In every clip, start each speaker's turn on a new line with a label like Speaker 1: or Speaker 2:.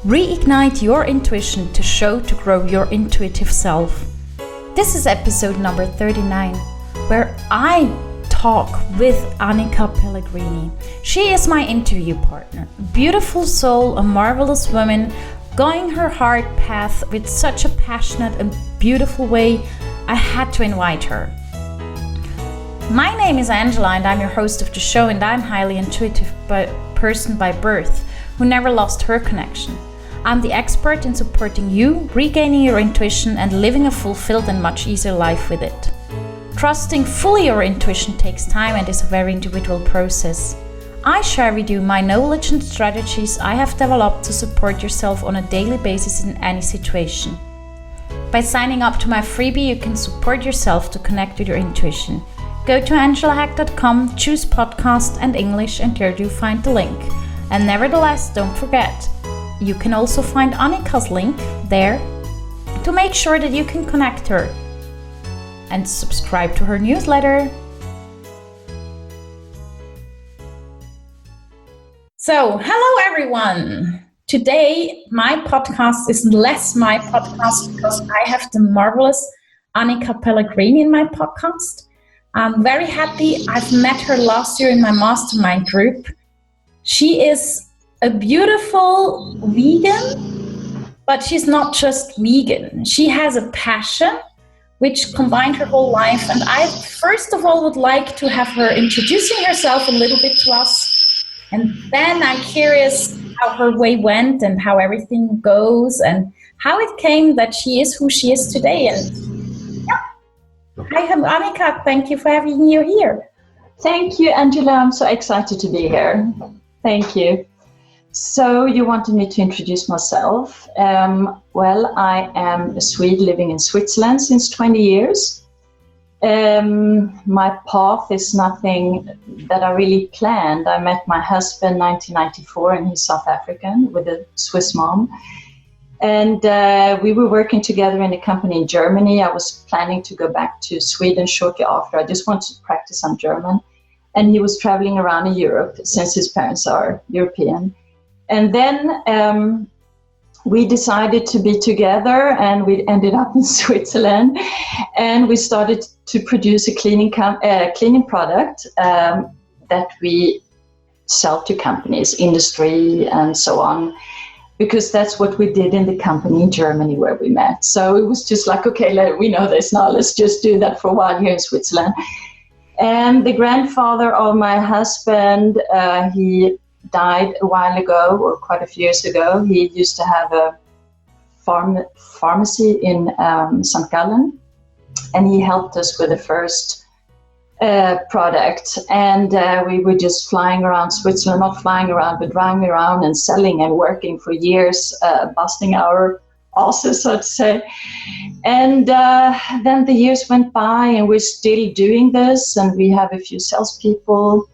Speaker 1: Reignite your intuition to show to grow your intuitive self. This is episode number 39, where I talk with Annika Pellegrini. She is my interview partner. Beautiful soul, a marvelous woman, going her heart path with such a passionate and beautiful way. I had to invite her. My name is Angela and I'm your host of the show, and I'm highly intuitive person by birth who never lost her connection. I'm the expert in supporting you, regaining your intuition and living a fulfilled and much easier life with it. Trusting fully your intuition takes time and is a very individual process. I share with you my knowledge and strategies I have developed to support yourself on a daily basis in any situation. By signing up to my freebie, you can support yourself to connect with your intuition. Go to angelahack.com, choose podcast and English, and there you find the link. And nevertheless, don't forget, you can also find Annika's link there to make sure that you can connect her and subscribe to her newsletter. So, hello everyone. Today, my podcast is less my podcast because I have the marvelous Annika Pellegrini in my podcast. I'm very happy. I've met her last year in my mastermind group. She is a beautiful vegan, but she's not just vegan. She has a passion which combined her whole life. And I first of all would like to have her introducing herself a little bit to us. And then I'm curious how her way went and how everything goes and how it came that she is who she is today. And yeah, hi Annika, thank you for having you here.
Speaker 2: Thank you, Angela. I'm so excited to be here. Thank you. So you wanted me to introduce myself. Well, I am a Swede living in Switzerland since 20 years. My path is nothing that I really planned. I met my husband in 1994 and he's South African with a Swiss mom. And we were working together in a company in Germany. I was planning to go back to Sweden shortly after. I just wanted to practice some German. And he was traveling around in Europe since his parents are European. And then we decided to be together and we ended up in Switzerland. And we started to produce a cleaning product that we sell to companies, industry and so on, because that's what we did in the company in Germany where we met. So it was just like, okay, we know this now, let's just do that for a while here in Switzerland. And the grandfather of my husband, he died a while ago, or quite a few years ago. He used to have a pharmacy in St. Gallen, and he helped us with the first product. And we were just flying around Switzerland, not flying around, but driving around and selling and working for years, busting our asses, so to say. And then the years went by and we're still doing this, and we have a few salespeople.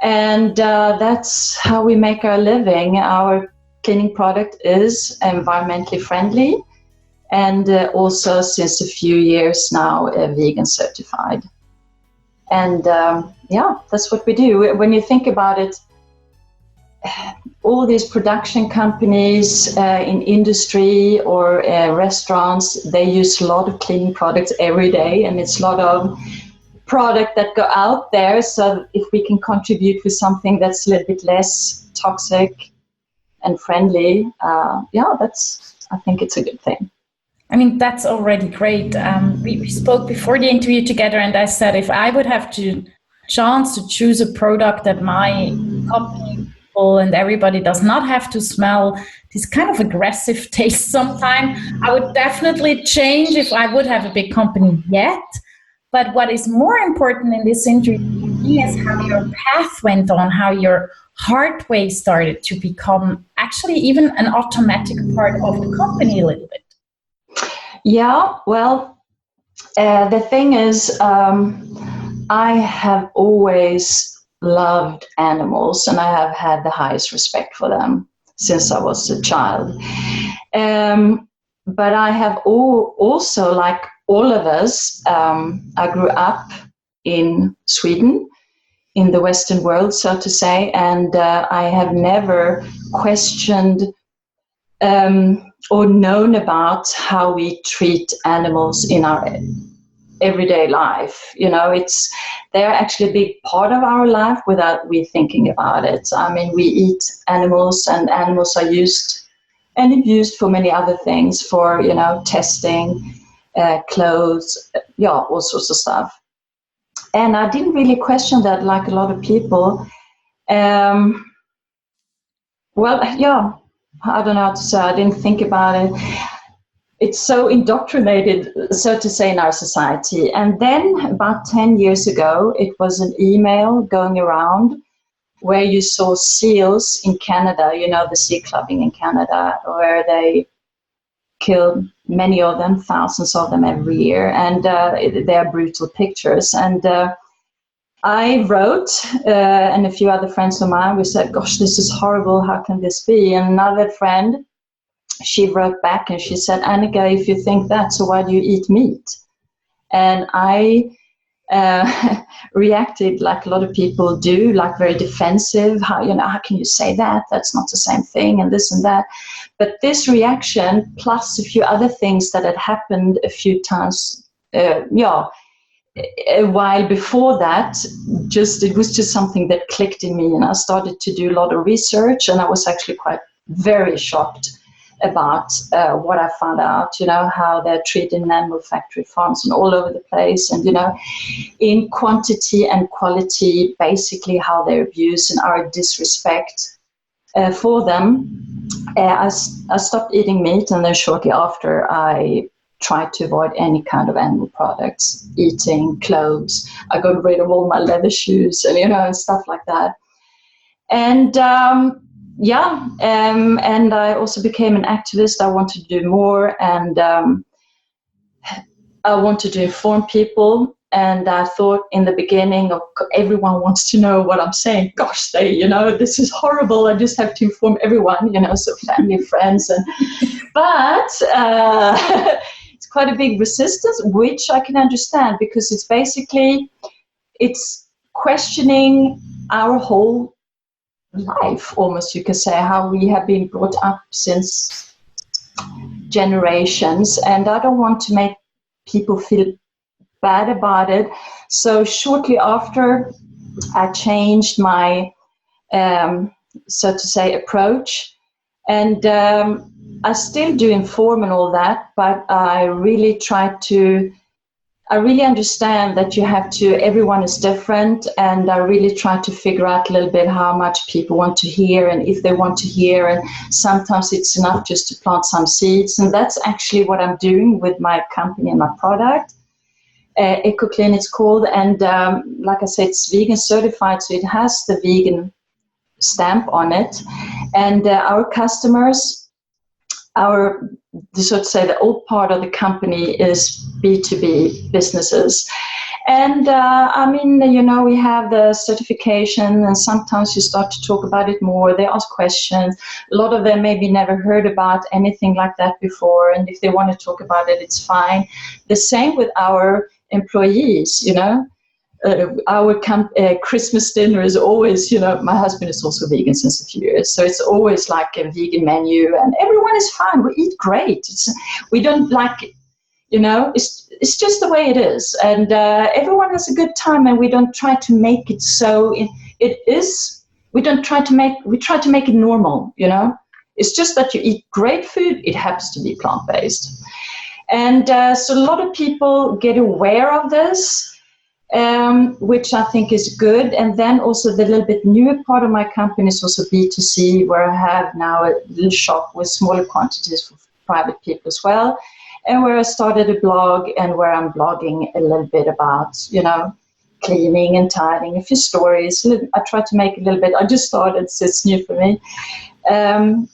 Speaker 2: And that's how we make our living. Our cleaning product is environmentally friendly and also since a few years now vegan certified. And yeah, that's what we do. When you think about it, all these production companies in industry or restaurants, they use a lot of cleaning products every day, and it's a lot of product that go out there. So if we can contribute with something that's a little bit less toxic and friendly, yeah, I think it's a good thing.
Speaker 1: I mean, that's already great. We spoke before the interview together, and I said if I would have the chance to choose a product that my company and everybody does not have to smell this kind of aggressive taste sometime, I would definitely change if I would have a big company yet. But what is more important in this interview is how your path went on, how your heart way started to become actually even an automatic part of the company a little bit.
Speaker 2: Yeah, well, the thing is, I have always loved animals and I have had the highest respect for them since I was a child. But I have also, like all of us, I grew up in Sweden, in the Western world, so to say, and I have never questioned or known about how we treat animals in our everyday life. They're actually a big part of our life without we thinking about it. I mean, we eat animals, and animals are used and abused for many other things, for testing, clothes, all sorts of stuff. And I didn't really question that like a lot of people. I don't know how to say. I didn't think about it. It's so indoctrinated, so to say, in our society. And then about 10 years ago, it was an email going around where you saw seals in Canada, the sea clubbing in Canada, where they kill many of them, thousands of them every year. And they are brutal pictures. And I wrote, and a few other friends of mine, we said, gosh, this is horrible. How can this be? And another friend, she wrote back and she said, Annika, if you think that, so why do you eat meat? And I reacted like a lot of people do, like very defensive. How can you say that? That's not the same thing, and this and that. But this reaction, plus a few other things that had happened a few times, a while before that, it was just something that clicked in me, and I started to do a lot of research, and I was actually very shocked about what I found out, how they're treated in animal factory farms and all over the place, and, in quantity and quality, basically how they're abused and our disrespect for them. I stopped eating meat, and then shortly after I tried to avoid any kind of animal products, eating, clothes. I got rid of all my leather shoes and, and stuff like that. And, and I also became an activist. I wanted to do more, and I wanted to inform people. And I thought in the beginning, everyone wants to know what I'm saying. Gosh, this is horrible. I just have to inform everyone, so family, friends. But it's quite a big resistance, which I can understand, because it's questioning our whole life, almost, you could say, how we have been brought up since generations. And I don't want to make people feel bad about it. So shortly after, I changed my, so to say, approach. And I still do inform and all that, but I really understand that everyone is different, and I really try to figure out a little bit how much people want to hear, and if they want to hear, and sometimes it's enough just to plant some seeds, and that's actually what I'm doing with my company and my product. EcoClean it's called, and like I said, it's vegan certified, so it has the vegan stamp on it, and our customers, so to say, the old part of the company is B2B businesses. And we have the certification, and sometimes you start to talk about it more. They ask questions. A lot of them maybe never heard about anything like that before, and if they want to talk about it, it's fine. The same with our employees, our Christmas dinner is always, my husband is also vegan since a few years, so it's always like a vegan menu, and everyone is fine. We eat great. We don't like, it's just the way it is, and everyone has a good time, and we don't try to make it so. It is. We try to make it normal. It's just that you eat great food. It happens to be plant-based, and so a lot of people get aware of this. Which I think is good. And then also the little bit newer part of my company is also B2C, where I have now a little shop with smaller quantities for private people as well, and where I started a blog, and where I'm blogging a little bit about, cleaning and tidying, a few stories. I try to make a little bit, I just started, so it's new for me,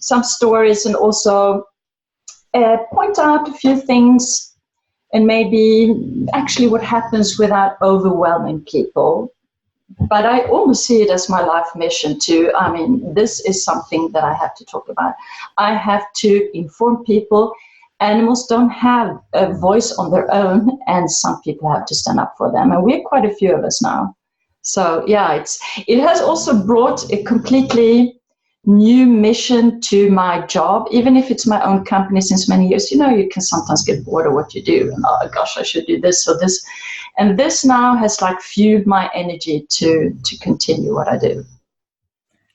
Speaker 2: some stories, and also point out a few things, and maybe actually what happens without overwhelming people. But I almost see it as my life mission too. I mean, this is something that I have to talk about. I have to inform people. Animals don't have a voice on their own, and some people have to stand up for them. And we're quite a few of us now. So yeah, it has also brought a completely new mission to my job, even if it's my own company since many years. You can sometimes get bored of what you do, and oh gosh, I should do this or this. And this now has like fueled my energy to continue what I do.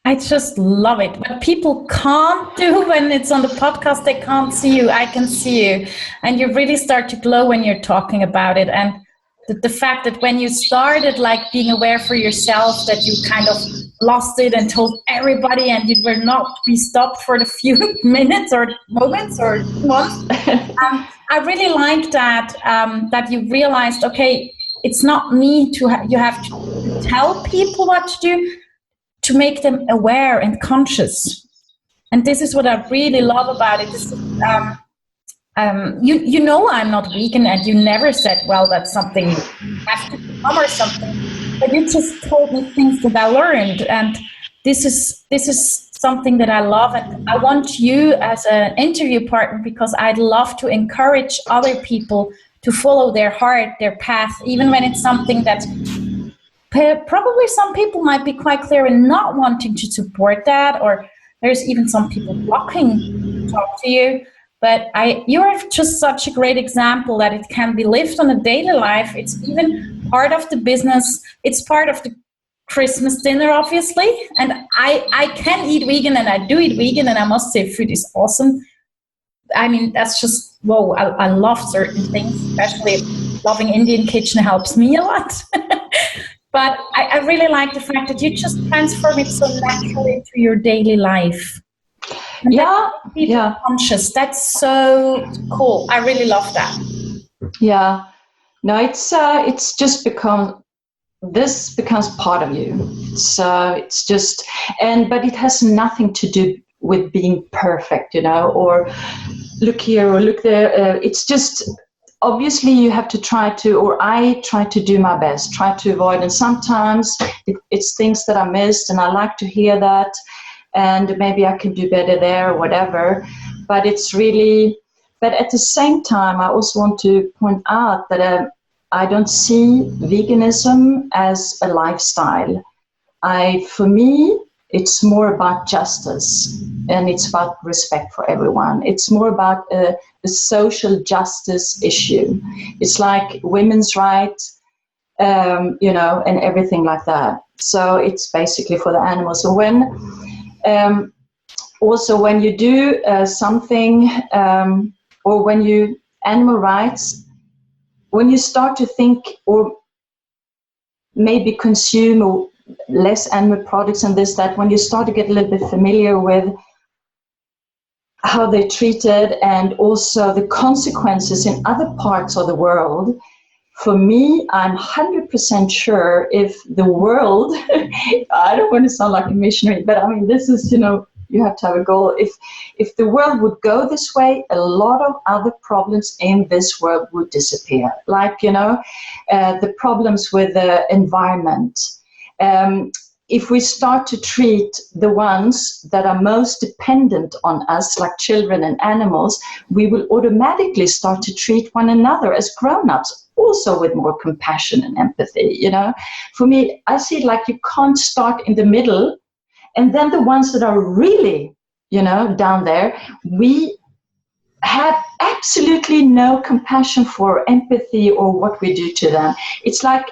Speaker 1: I just love it. What people can't do when it's on the podcast, they can't see you. I can see you. And you really start to glow when you're talking about it. And the fact that when you started like being aware for yourself, that you kind of lost it and told everybody, and you were not to be stopped for the few minutes or moments or months. I really like that, that you realized, okay, it's not me you have to tell people what to do, to make them aware and conscious. And this is what I really love about it. This is, I'm not vegan, and you never said, well, that's something you have to become or something. But you just told me things that I learned, and this is something that I love, and I want you as an interview partner, because I'd love to encourage other people to follow their heart, their path, even when it's something that probably some people might be quite clear in not wanting to support that, or there's even some people blocking to talk to you. But you're just such a great example that it can be lived on a daily life. It's even part of the business. It's part of the Christmas dinner, obviously. And I can eat vegan, and I do eat vegan, and I must say food is awesome. I mean, that's just, whoa, I love certain things, especially loving Indian kitchen helps me a lot. But I really like the fact that you just transform it so naturally into your daily life. And people conscious. That's so cool. I really love that.
Speaker 2: Yeah. No, it's just this becomes part of you. It's just, but it has nothing to do with being perfect, or look here or look there. It's just, obviously you have to I try to do my best, try to avoid. And sometimes it's things that I missed, and I like to hear that. And maybe I can do better there or whatever. But it's really, but at the same time, I also want to point out that I don't see veganism as a lifestyle. For me, it's more about justice, and it's about respect for everyone. It's more about a social justice issue. It's like women's rights, and everything like that. So it's basically for the animals. So also when you do something, or when you animal rights, when you start to think or maybe consume less animal products and this, that, when you start to get a little bit familiar with how they're treated and also the consequences in other parts of the world, for me, I'm 100% sure if the world, I don't want to sound like a missionary, but I mean, this is, you have to have a goal. If the world would go this way, a lot of other problems in this world would disappear. Like, the problems with the environment. If we start to treat the ones that are most dependent on us, like children and animals, we will automatically start to treat one another as grown-ups, also with more compassion and empathy. For me, I see it like you can't start in the middle, and then the ones that are really, down there, we have absolutely no compassion for, empathy, or what we do to them. It's like,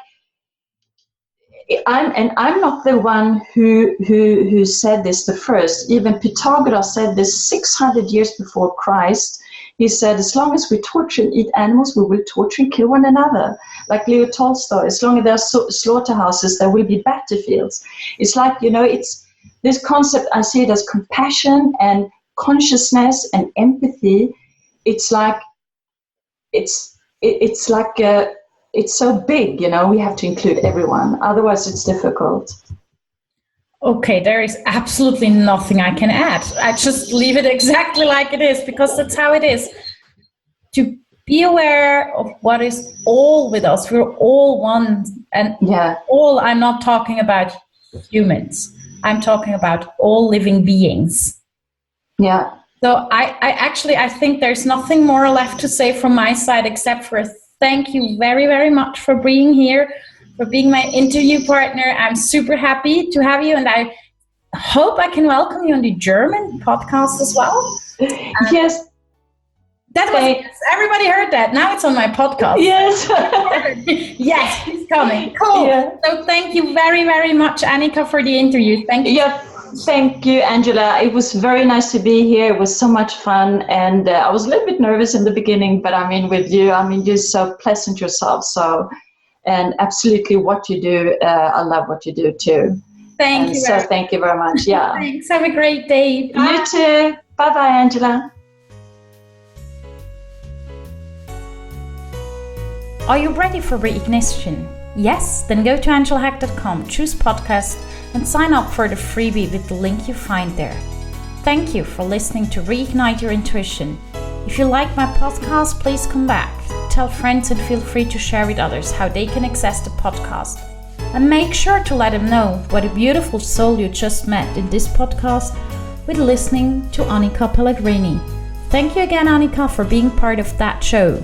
Speaker 2: I'm not the one who said this the first. Even Pythagoras said this 600 years before Christ. He said, as long as we torture and eat animals, we will torture and kill one another. Like Leo Tolstoy, as long as there are slaughterhouses, there will be battlefields. It's like, it's this concept, I see it as compassion and consciousness and empathy. It's like, it's so big, we have to include everyone. Otherwise, it's difficult.
Speaker 1: Okay, there is absolutely nothing I can add. I just leave it exactly like it is, because that's how it is. To be aware of what is all with us. We're all one. And all, I'm not talking about humans. I'm talking about all living beings.
Speaker 2: Yeah.
Speaker 1: So I think there's nothing more left to say from my side, except for thank you very, very much for being here, for being my interview partner. I'm super happy to have you, and I hope I can welcome you on the German podcast as well.
Speaker 2: Yes.
Speaker 1: Everybody heard that. Now it's on my podcast.
Speaker 2: Yes.
Speaker 1: Yes, it's coming. Cool. Yeah. So thank you very, very much, Annika, for the interview. Thank you.
Speaker 2: Yeah, thank you, Angela. It was very nice to be here. It was so much fun. And I was a little bit nervous in the beginning, but with you, you're so pleasant yourself. So, and absolutely what you do, I love what you do too.
Speaker 1: Thank you.
Speaker 2: So thank you very much. Yeah.
Speaker 1: Thanks. Have a great day.
Speaker 2: Bye. You too. Bye-bye, Angela.
Speaker 1: Are you ready for reignition? Yes? Then go to angelahack.com, choose podcast, and sign up for the freebie with the link you find there. Thank you for listening to Reignite Your Intuition. If you like my podcast, please come back. Tell friends and feel free to share with others how they can access the podcast. And make sure to let them know what a beautiful soul you just met in this podcast with listening to Annika Pellegrini. Thank you again, Annika, for being part of that show.